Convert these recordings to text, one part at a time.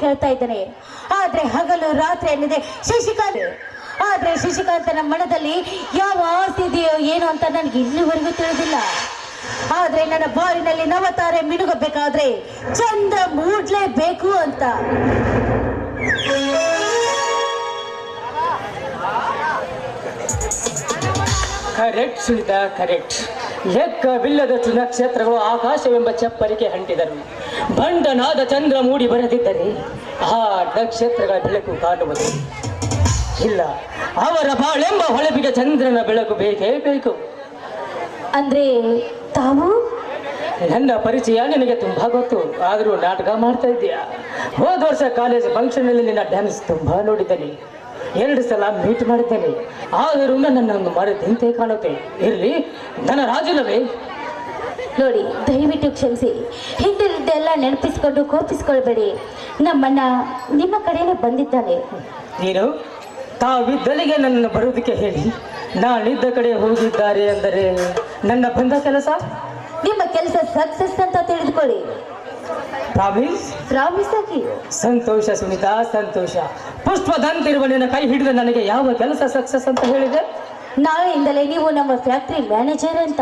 ಕೇಳ್ತಾ ಇದ್ದಾನೆ. ಆದ್ರೆ ಹಗಲು ರಾತ್ರಿ ಎನ್ನಿದೆ ಶಶಿಕಾಂತ್. ಆದ್ರೆ ಶಶಿಕಾಂತನ ಮನದಲ್ಲಿ ಯಾವ ಆಸೆ ಇದೆಯೋ ಏನೋ ಅಂತ ನನಗೆ ಇನ್ನುವರೆಗೂ ತಿಳಿದಿಲ್ಲ. ಆದ್ರೆ ನನ್ನ ಬಾಳಿನಲ್ಲಿ ನವತಾರೆ ಮಿನುಗಬೇಕಾದ್ರೆ ಚಂದ್ರ ಮೂಡ್ಲೇಬೇಕು ಅಂತ. Correct Sunita, correct. ಲೆಕ್ಕವಿಲ್ಲದಷ್ಟು ನಕ್ಷತ್ರಗಳು ಆಕಾಶವೆಂಬ ಚಪ್ಪರಿಗೆ ಅಂಟಿದರು. ಬಂಡನಾದ ಚಂದ್ರ ಮೂಡಿ ಬರದಿದ್ದರೆ ಆ ನಕ್ಷತ್ರಗಳ ಬೆಳಕು ಕಾಣುವುದು ಇಲ್ಲ. ಅವರ ಬಾಳೆಂಬ ಹೊಳಪಿಗೆ ಚಂದ್ರನ ಬೆಳಕು ಬೇಕೇ ಬೇಕು. ಅಂದ್ರೆ ತಾವು ನನ್ನ ಪರಿಚಯ ನಿನಗೆ ತುಂಬಾ ಗೊತ್ತು. ಆದರೂ ನಾಟಕ ಮಾಡ್ತಾ ಇದೆಯಾ? ಹೋದ ವರ್ಷ ಕಾಲೇಜ್ ಫಂಕ್ಷನ್ ಅಲ್ಲಿ ನಿನ್ನ ಡ್ಯಾನ್ಸ್ ತುಂಬಾ ನೋಡಿದ್ದೇನೆ. 2 ಸಲ ಮೀಟ್ ಮಾಡಿದ್ದೇನೆ. ಆದರೂ ನನ್ನನ್ನು ಮರೆತಂತೆ ಕಾಣುತ್ತೆ. ಇರಲಿ, ನನ್ನ ರಾಜನವೇ. ನೋಡಿ, ದಯವಿಟ್ಟು ಕ್ಷಮಿಸಿ. ಹಿಂದಿದ್ದೆಲ್ಲ ನೆನಪಿಸ್ಕೊಂಡು ಕೋಪಿಸ್ಕೊಳ್ಬೇಡಿ. ನಮ್ಮಣ್ಣ ನಿಮ್ಮ ಕಡೆನೇ ಬಂದಿದ್ದಾನೆ. ನೀನು ತಾವಿದ್ದಲಿಗೆ ನನ್ನನ್ನು ಬರುವುದಕ್ಕೆ ಹೇಳಿ ನಾನಿದ್ದ ಕಡೆ ಹೋಗಿದ್ದಾರೆ ಅಂದರೆ ನನ್ನ ಬಂದ ಕೆಲಸ, ನಿಮ್ಮ ಕೆಲಸ ಸಕ್ಸಸ್ ಅಂತ ತಿಳಿದುಕೊಳ್ಳಿ. ಪ್ರಾಮಿಸ್? ಪ್ರಾಮಿಸ್ ಆಗಿ. ಸಂತೋಷ ಸುನಿತಾ, ಸಂತೋಷ. ಪುಷ್ಪದಂತಿರುವ ನಿನ್ನ ಕೈ ಹಿಡಿದು ನನಗೆ ಯಾವ ಕೆಲಸ ಸಕ್ಸಸ್ ಅಂತ ಹೇಳಿದೆ? ನಾಳೆಯಿಂದಲೇ ನೀವು ನಮ್ಮ ಫ್ಯಾಕ್ಟರಿ ಮ್ಯಾನೇಜರ್ ಅಂತ.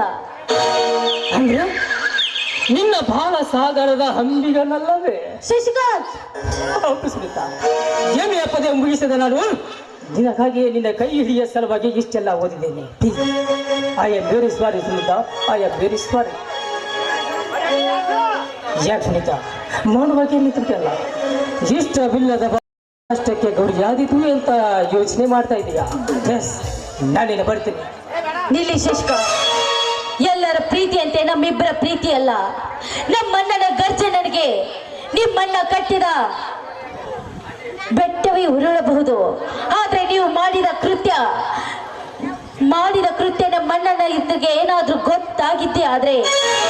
ಅಂದ್ರೆ ನಿನ್ನ ಬಾಲ ಸಾಗರದ ಹಂಬಿಗನಲ್ಲವೇ? ಶಶಿಕಾಂತ್, ಹೌದು ಸುನಿತಾ. ಏನೇ ಪದೇ ಮುಗಿಸಿದ ನಾನು ನಿನಗಾಗಿಯೇ ನಿನ್ನ ಕೈ ಹಿಡಿಯ ಸಲುವಾಗಿ ಇಷ್ಟೆಲ್ಲ ಓದಿದ್ದೇನೆ. I am very sorry Sunita, I am very sorry. ಯಾಕೆ ಸುನಿತಾ ಮೌನವಾಗಿ ನಿಂತಿಲ್ಲ? ಇಷ್ಟವಿಲ್ಲದ ಅಷ್ಟಕ್ಕೆ ಗೌರಿಯಾದಿತು ಅಂತ ಯೋಚನೆ ಮಾಡ್ತಾ ಇದೀಯಾ? ಎಸ್, ನಾನೇನು ಬರ್ತೀನಿ. ನಿಲ್ಲಿ ಶಶಿಕಾಂತ್. ಎಲ್ಲರ ಪ್ರೀತಿಯಂತೆ ನಮ್ಮಿಬ್ಬರ ಪ್ರೀತಿ ಅಲ್ಲ. ನಮ್ಮಣ್ಣನ ಗರ್ಜನನಿಗೆ ನಿಮ್ಮಣ್ಣ ಕಟ್ಟಿದ ಬೆಟ್ಟವೇ ಉರುಳಬಹುದು. ಆದ್ರೆ ನೀವು ಮಾಡಿದ ಕೃತ್ಯ ನಮ್ಮಣ್ಣನ ಇದ್ದಿಗೆ ಏನಾದ್ರೂ ಗೊತ್ತಾಗಿದ್ದೆ ಆದ್ರೆ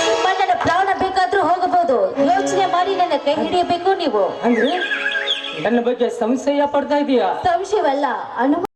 ನಿಮ್ಮಣ್ಣನ ಪ್ರಾಣ ಬೇಕಾದ್ರೂ ಹೋಗಬಹುದು. ಯೋಚನೆ ಮಾಡಿ ನನ್ನ ಕೈ ಹಿಡಿಯಬೇಕು ನೀವು. ಅಂದ್ರೆ ನನ್ನ ಬಗ್ಗೆ ಸಂಶಯ ಪಡ್ತಾ ಇದೀಯಾ? ಸಂಶಯವಲ್ಲ, ಅನುಮಾನ.